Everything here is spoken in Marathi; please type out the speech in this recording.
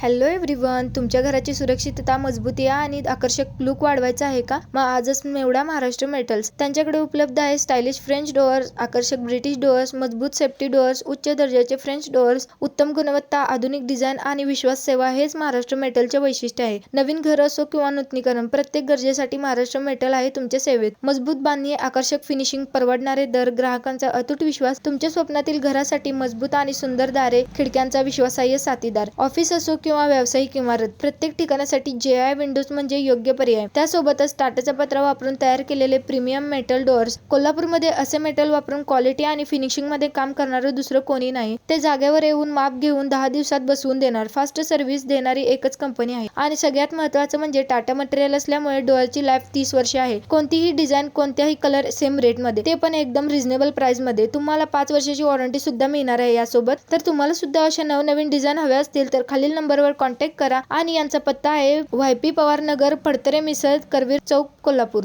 हॅलो एव्हरीवन, तुमच्या घराची सुरक्षितता, मजबूती आणि आकर्षक लुक वाढवायचा आहे का? मग आजच निवडा महाराष्ट्र मेटल्स. त्यांच्याकडे उपलब्ध आहे स्टायलिश फ्रेंच डोअर्स, आकर्षक ब्रिटिश डोअर्स, मजबूत सेफ्टी डोअर्स, उच्च दर्जाचे फ्रेंच डोअर्स, उत्तम गुणवत्ता, आधुनिक डिझाईन आणि विश्वास सेवा हेच महाराष्ट्र मेटलचे वैशिष्ट्य आहे. नवीन घर असो किंवा नूतनीकरण, प्रत्येक गरजेसाठी महाराष्ट्र मेटल आहे तुमच्या सेवेत. मजबूत बांधणी, आकर्षक फिनिशिंग, परवडणारे दर, ग्राहकांचा अतूट विश्वास. तुमच्या स्वप्नातील घरासाठी मजबूत आणि सुंदर दारे, खिडक्यांचा विश्वासार्ह साथीदार. ऑफिस असो किंवा व्यावसायिक इमारत, प्रत्येक ठिकाणासाठी JI विंडोज म्हणजे योग्य पर्याय. त्यासोबतच टाटाचा पत्रा वापरून तयार केलेले प्रीमियम मेटल डोअर्स. कोल्हापूरमध्ये असे मेटल वापरून क्वालिटी आणि फिनिशिंगमध्ये काम करणारं दुसरं कोणी नाही. ते जागेवर येऊन माप घेऊन 10 दिवसात बसवून देणार. फास्ट सर्व्हिस देणारी एकच कंपनी आहे. आणि सगळ्यात महत्त्वाचं म्हणजे टाटा मटेरियल असल्यामुळे डोअरची लाईफ 30 वर्षे आहे. कोणतीही डिझाईन, कोणत्याही कलर, सेम रेटमध्ये, ते पण एकदम रिझनेबल प्राइसमध्ये. तुम्हाला 5 वर्षाची वॉरंटी सुद्धा मिळणार आहे यासोबत. तर तुम्हाला सुद्धा अशा नवनवीन डिझाईन हव्या असतील तर खालील नंबरवर कॉन्टॅक्ट करा. आणि यांचा पत्ता आहे YP पवार नगर, फडतरे मिसळ, करवीर चौक, कोल्हापूर.